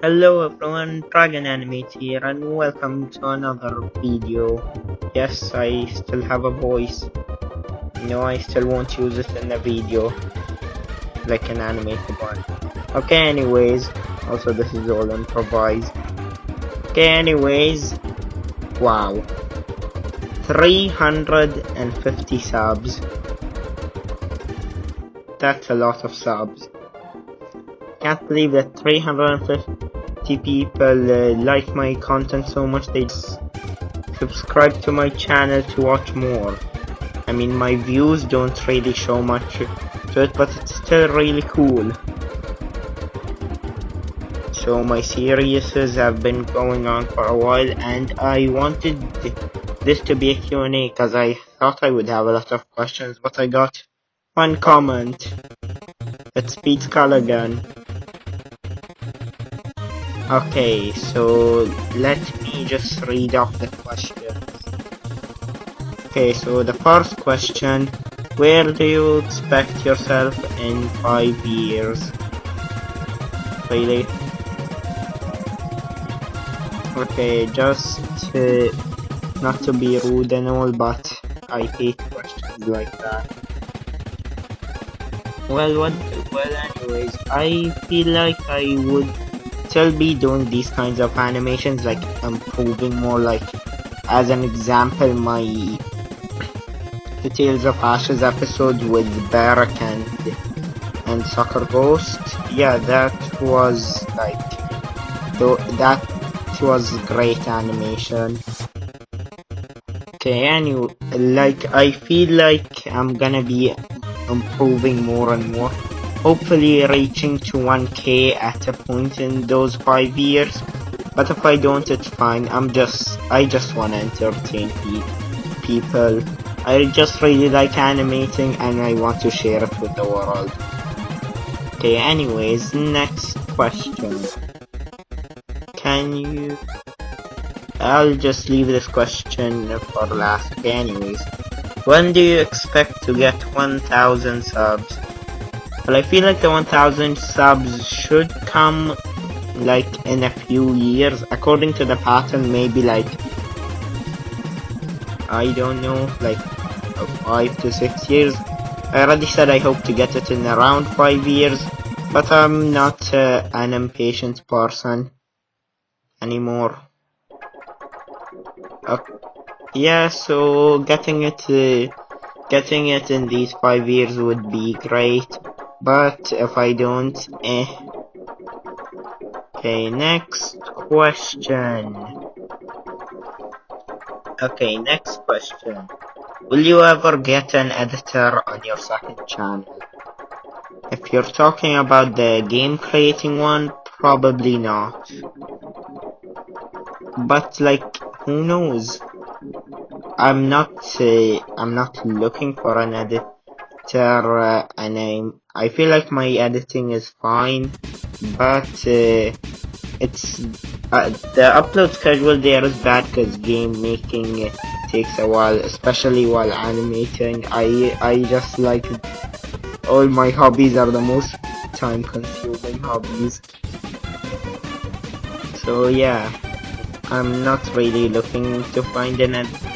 Hello everyone, Dragon Animate here and welcome to another video. Yes, I still have a voice. No, I still won't use it in the video like an animated one. Okay, anyways, also this is all improvised. Okay, anyways, wow. 350 subs. That's a lot of subs. Can't believe that 350 people like my content so much they just subscribe to my channel to watch more. I mean, my views don't really show much to it, but it's still really cool. So my series have been going on for a while, and I wanted this to be a Q&A because I thought I would have a lot of questions, but I got one comment. It's Pete Callaghan. Okay, so let me just read off the questions. Okay, so the first question, where do you expect yourself in 5 years? Really? Okay, just not to be rude and all, but I hate questions like that. Well, anyways, I feel like I would still be doing these kinds of animations, like improving more, like as an example, my the Tales of Ashes episode with Barak and Soccer Ghost. Yeah, that was like that was great animation. Okay, anyway, like I feel like I'm gonna be improving more and more, hopefully reaching to 1k at a point in those 5 years. But if I don't, it's fine. I just wanna entertain people. I just really like animating and I want to share it with the world. Okay, anyways, next question. I'll just leave this question for last. Okay, anyways. When do you expect to get 1000 subs? Well, I feel like the 1000 subs should come like in a few years. According to the pattern, maybe like, I don't know, like 5 to 6 years. I already said I hope to get it in around 5 years, but I'm not an impatient person anymore. Yeah, so getting it in these 5 years would be great, but if I don't, Okay, next question. Will you ever get an editor on your second channel? If you're talking about the game creating one, probably not. But like, who knows? I'm not looking for an editor, and I feel like my editing is fine, but it's the upload schedule there is bad because game making takes a while, especially while animating. I just like, all my hobbies are the most time consuming hobbies. So yeah, I'm not really looking to find an editor.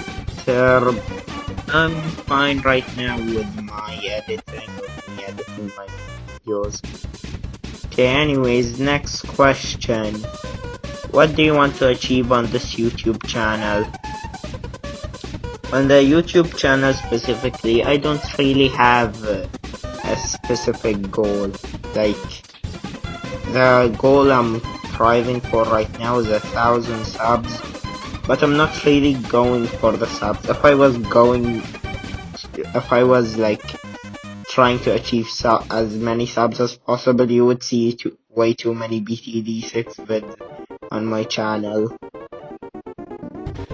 I'm fine right now with my editing, my videos. Okay, anyways, next question. What do you want to achieve on this YouTube channel? On the YouTube channel specifically, I don't really have a specific goal. Like, the goal I'm striving for right now is 1000 subs, but I'm not really going for the subs. If I was like trying to achieve as many subs as possible, you would see way too many BTD6 vids on my channel.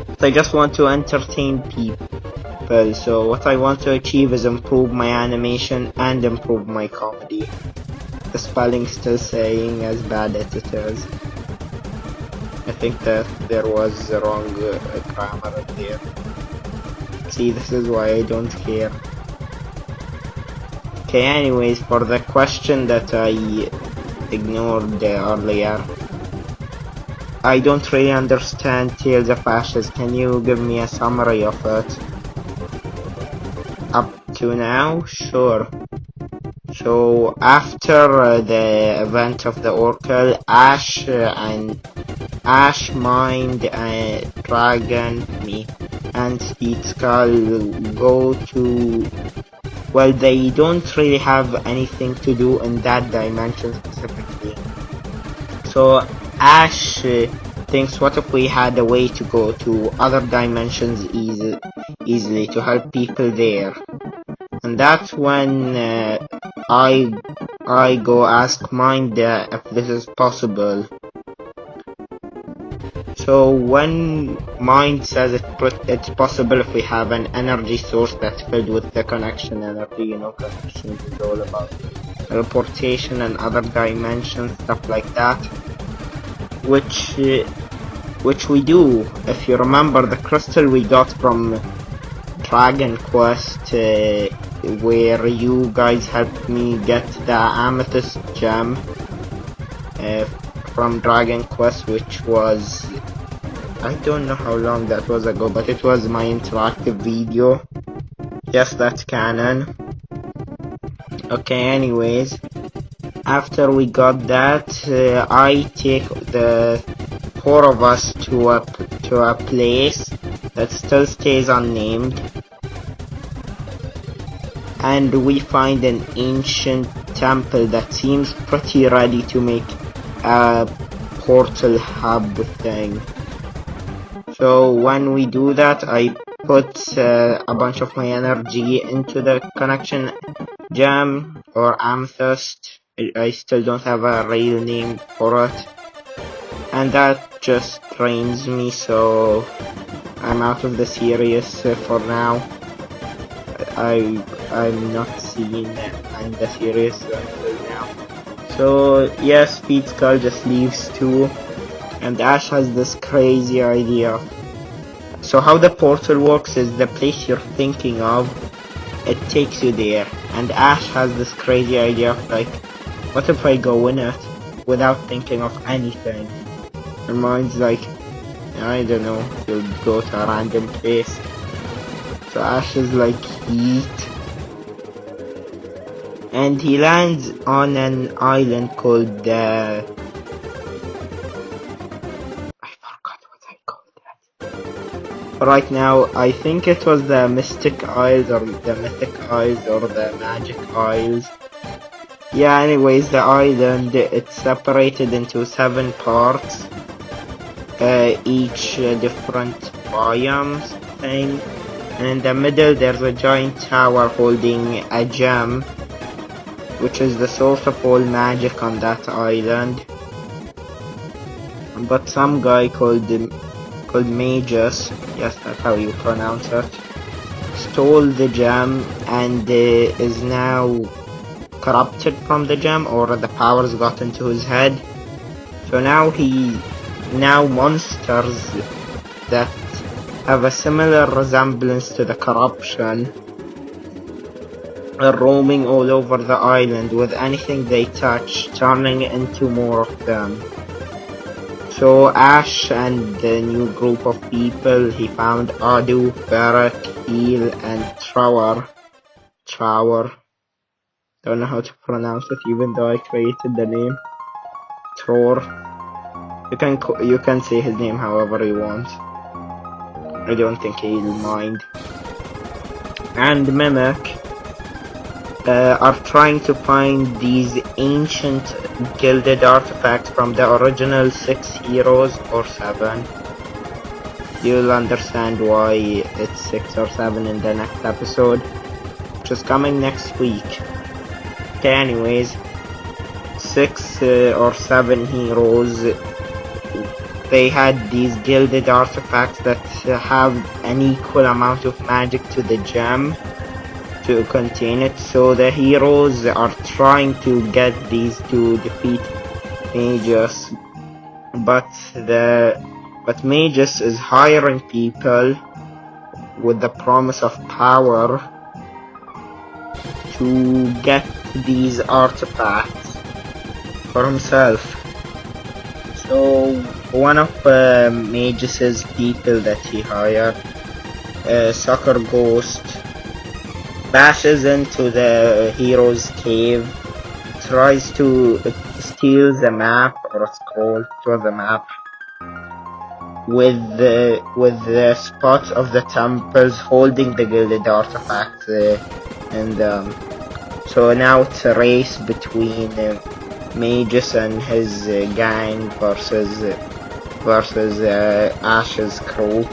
But I just want to entertain people, so what I want to achieve is improve my animation and improve my comedy. The spelling's still saying as bad editors. I think that there was the wrong grammar in there. See, this is why I don't care. Okay, anyways, for the question that I ignored earlier, I don't really understand Tales of Ashes. Can you give me a summary of it? Up to now? Sure. So after the event of the Oracle, Ash Mind, Dragon, and Speed Skull go to. Well, they don't really have anything to do in that dimension specifically. So Ash thinks, what if we had a way to go to other dimensions easily to help people there? And that's when I go ask Mind if this is possible. So when Mind says it's possible if we have an energy source that's filled with the connection energy, you know, connections is all about teleportation and other dimensions, stuff like that, which we do. If you remember the crystal we got from Dragon Quest, where you guys helped me get the amethyst gem from Dragon Quest, which was, I don't know how long that was ago, but it was my interactive video. Yes, that's canon. Okay, anyways, after we got that, I take the four of us to a place that still stays unnamed, and we find an ancient temple that seems pretty ready to make a portal hub thing. So when we do that, I put a bunch of my energy into the connection gem or amethyst. I still don't have a real name for it, and that just drains me, so I'm out of the series for now. I'm not seeing in the series until now. So yes, Speed Skull just leaves too, and Ash has this crazy idea. So how the portal works is the place you're thinking of, it takes you there, and Ash has this crazy idea of like, what if I go in it without thinking of anything? And Mind's like, I don't know, you'll go to a random place. So Ash is like, yeet. And he lands on an island called I forgot what I called that. Right now, I think it was the Mystic Isles or the Mythic Isles or the Magic Isles. Yeah, anyways, the island, it's separated into 7 parts, each different biomes thing. And in the middle there's a giant tower holding a gem, which is the source of all magic on that island. But some guy called Magus, yes, that's how you pronounce it, stole the gem and is now corrupted from the gem, or the powers got into his head. So now monsters that have a similar resemblance to the corruption are roaming all over the island with anything they touch, turning into more of them. So Ash and the new group of people, he found Adu, Barrack, Heel, and Trower. Don't know how to pronounce it, even though I created the name. Tror. You can say his name however you want. I don't think he'll mind. And Mimic are trying to find these ancient gilded artifacts from the original 6 heroes or 7. You'll understand why it's 6 or 7 in the next episode, which is coming next week. Okay, anyways, 6 or 7 heroes, they had these gilded artifacts that have an equal amount of magic to the gem to contain it. So the heroes are trying to get these to defeat Magus, but Magus is hiring people with the promise of power to get these artifacts for himself. So one of Magus' people that he hired, Soccer Ghost, bashes into the hero's cave, tries to steal the map or a scroll to the map with the spots of the temples holding the gilded artifacts, and so now it's a race between Magus and his gang versus Ash's crew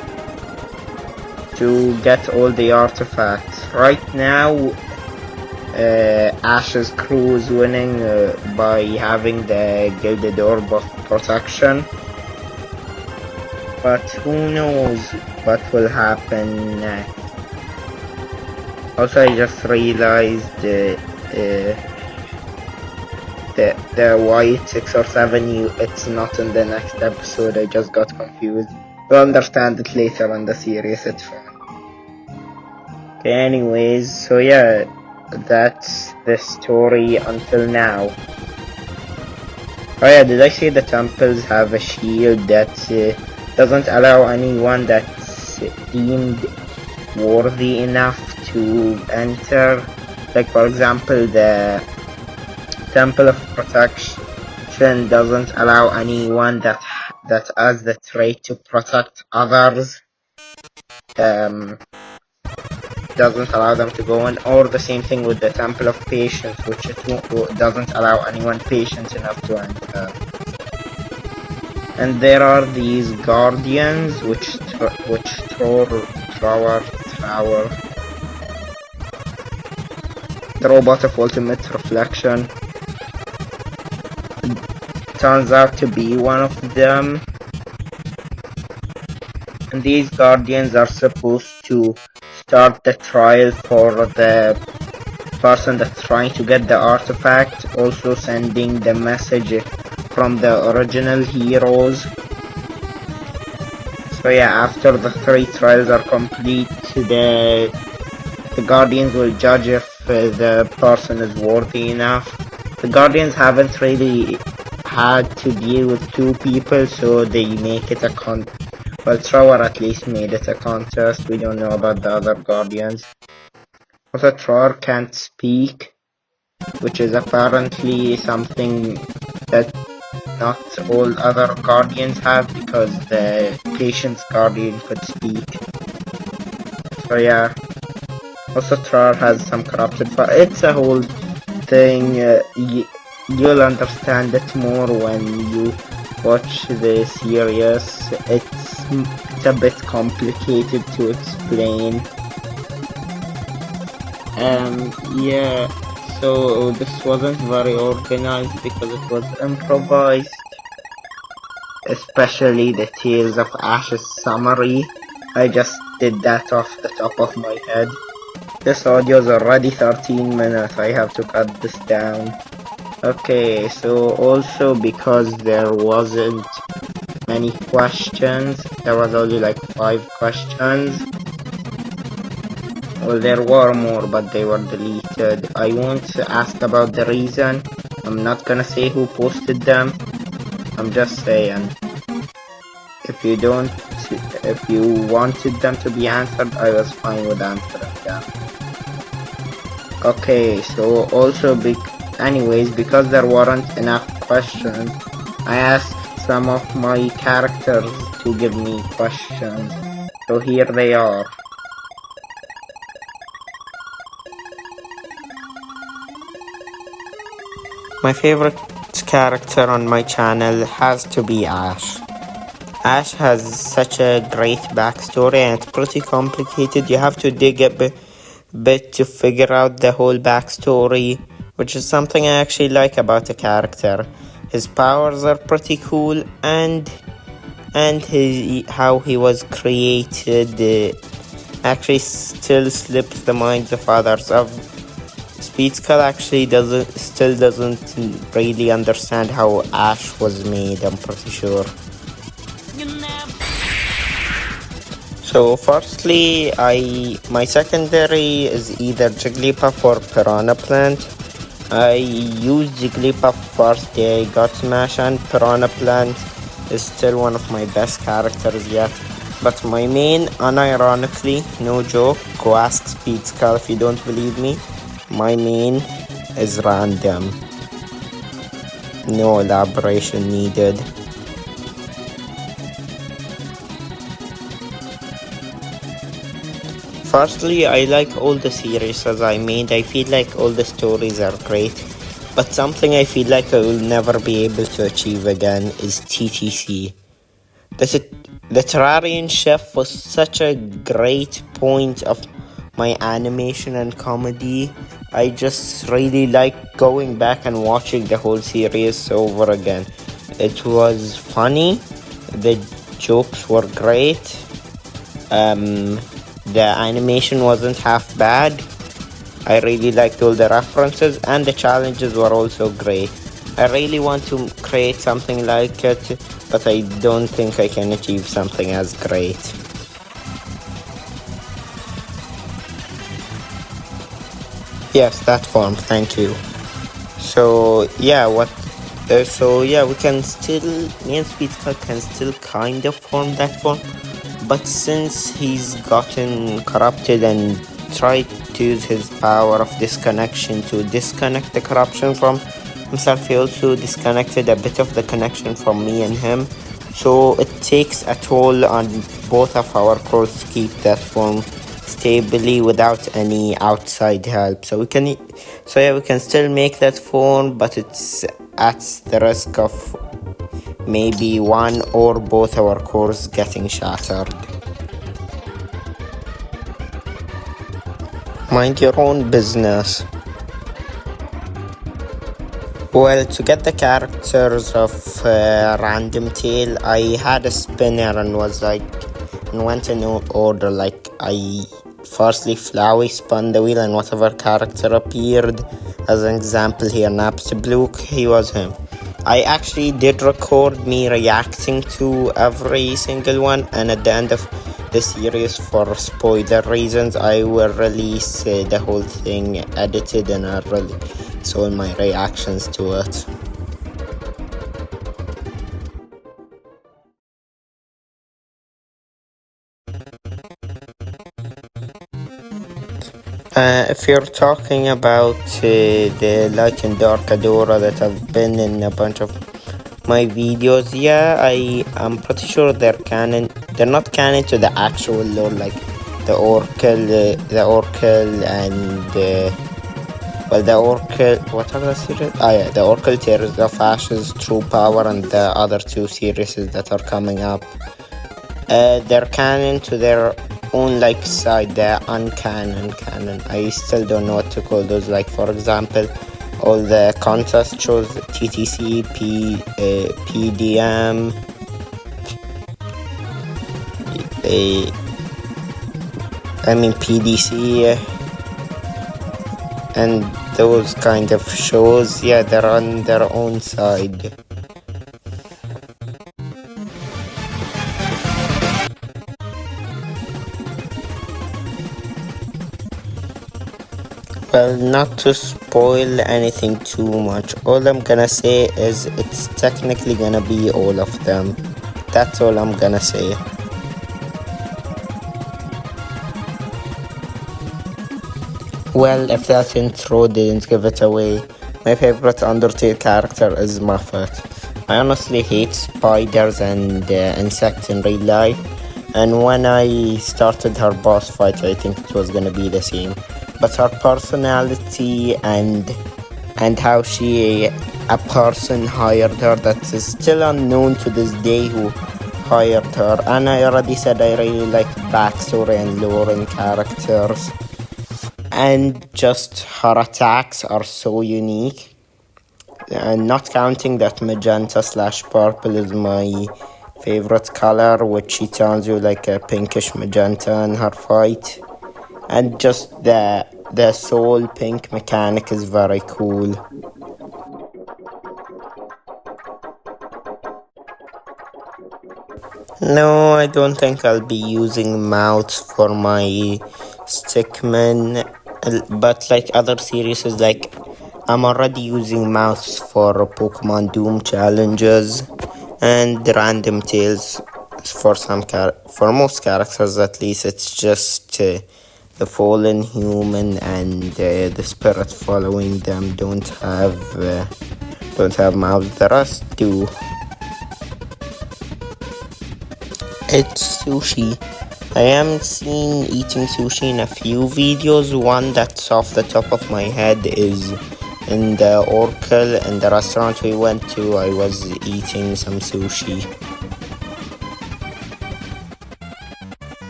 to get all the artifacts. Right now, Ash's crew is winning by having the Gilded Orb of Protection. But who knows what will happen next. Also, I just realized the white 6 or 7, it's not in the next episode. I just got confused. You'll understand it later on the series, it's fine. Okay, anyways, so yeah, that's the story until now. Oh yeah, did I say the temples have a shield that doesn't allow anyone that's deemed worthy enough to enter? Like, for example, the Temple of Protection doesn't allow anyone that has the trait to protect others. Doesn't allow them to go in, or the same thing with the Temple of Patience, which doesn't allow anyone patient enough to enter. And there are these guardians which throw the robot of ultimate reflection. Turns out to be one of them. And these guardians are supposed to start the trial for the person that's trying to get the artifact, also sending the message from the original heroes. So yeah, after the 3 trials are complete, the guardians will judge if the person is worthy enough. The guardians haven't really had to deal with 2 people, so they make it a well, Trower at least made it a contest. We don't know about the other guardians. Also, Trower can't speak, which is apparently something that not all other guardians have, because the Patience guardian could speak. So yeah. Also, Trower has some corrupted fire. It's a whole thing. You'll understand it more when you watch the series. It's a bit complicated to explain. Yeah, so this wasn't very organized because it was improvised, especially the Tales of Ash's summary. I just did that off the top of my head. This audio is already 13 minutes, I have to cut this down. Okay, so also because there wasn't many questions, there was only like 5 questions. Well, there were more, but they were deleted. I won't ask about the reason. I'm not gonna say who posted them. I'm just saying, if you wanted them to be answered, I was fine with answering them. Okay, so also anyways, because there weren't enough questions, I asked some of my characters to give me questions. So here they are. My favorite character on my channel has to be Ash. Ash has such a great backstory and it's pretty complicated. You have to dig a bit to figure out the whole backstory, which is something I actually like about the character. His powers are pretty cool, and how he was created actually still slips the minds of others. Speedskull actually still doesn't really understand how Ash was made, I'm pretty sure. So firstly, my secondary is either Jigglypuff or Piranha Plant. I used Jigglypuff first, I got Smash and Piranha Plant is still one of my best characters yet. But my main, unironically, no joke, go ask Speed Skull if you don't believe me, my main is random. No elaboration needed. Firstly, I like all the series I made. I feel like all the stories are great. But something I feel like I will never be able to achieve again is TTC. The Terrarian Chef was such a great point of my animation and comedy. I just really like going back and watching the whole series over again. It was funny, the jokes were great, the animation wasn't half bad. I really liked all the references, and the challenges were also great. I really want to create something like it, but I don't think I can achieve something as great. Yes, that form, thank you. So yeah, we can still, me and Speedcut can still kind of form that form, but since he's gotten corrupted and tried to use his power of disconnection to disconnect the corruption from himself, he also disconnected a bit of the connection from me and him. So it takes a toll on both of our cores to keep that form stably without any outside help. So we can still make that form, but it's at the risk of maybe one or both our cores getting shattered. Mind your own business. Well, to get the characters of Random Tail, I had a spinner and went in order. Like, I firstly Flowey spun the wheel, and whatever character appeared, as an example here, Napstablook, he was him. I actually did record me reacting to every single one, and at the end of the series, for spoiler reasons, I will release the whole thing edited, and I'll release all my reactions to it. If you're talking about the Light and Dark Adora that have been in a bunch of my videos, yeah, I'm pretty sure they're canon. They're not canon to the actual lore, like the Oracle and the Oracle. What are the series? The Oracle Tears of Ashes, True Power, and the other two series that are coming up. They're canon to their own side, the uncanon canon. I still don't know what to call those. Like, for example, all the contest shows, TTC, PDM, PDC, and those kind of shows. Yeah, they're on their own side. Well, not to spoil anything too much, all I'm gonna say is it's technically gonna be all of them. That's all I'm gonna say. Well, if that intro didn't give it away, my favorite Undertale character is Muffet. I honestly hate spiders and insects in real life, and when I started her boss fight, I think it was gonna be the same. But her personality and how a person hired her, that is still unknown to this day who hired her. And I already said I really like backstory and lore in characters. And just her attacks are so unique. And not counting that magenta/purple is my favorite color, which she turns you like a pinkish magenta in her fight. And just the soul pink mechanic is very cool. No, I don't think I'll be using mouths for my stickman, but like other series, I'm already using mouths for Pokemon Doom challenges, and random tales for for most characters. At least it's just the fallen human and the spirit following them don't have mouths. The rest do. It's Sushi. I am seen eating sushi in a few videos. One that's off the top of my head is in the Oracle, in the restaurant we went to. I was eating some sushi.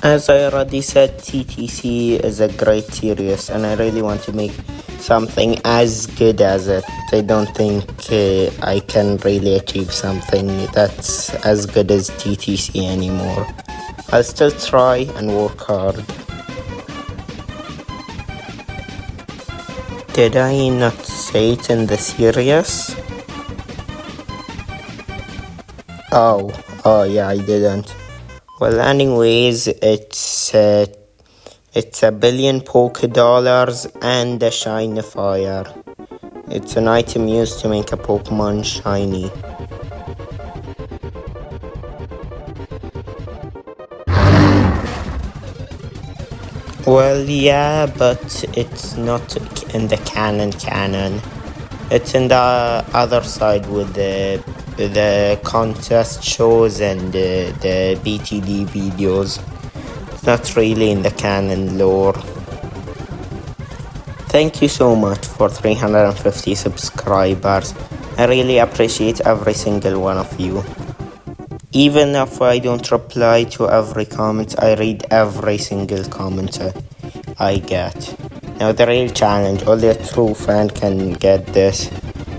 As I already said, TTC is a great series and I really want to make something as good as it. I don't think I can really achieve something that's as good as TTC anymore. I'll still try and work hard. Did I not say it in the series? Oh yeah, I didn't. Well, anyways, it's a billion polka dollars and a shiny fire. It's an item used to make a Pokemon shiny. Well, yeah, but it's not in the canon. It's in the other side with the contest shows and the BTD videos. It's not really in the canon lore. Thank you so much for 350 subscribers. I really appreciate every single one of you. Even if I don't reply to every comment, I read every single comment I get. Now the real challenge, only a true fan can get this.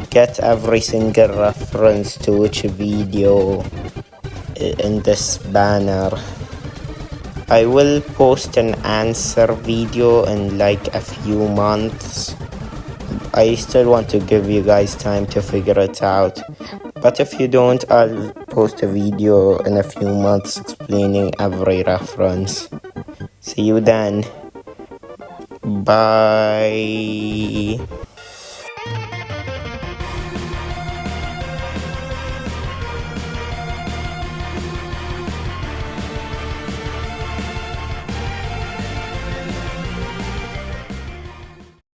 Get every single reference to which video in this banner. I will post an answer video in like a few months. I still want to give you guys time to figure it out. But if you don't, I'll post a video in a few months explaining every reference. See you then. Bye.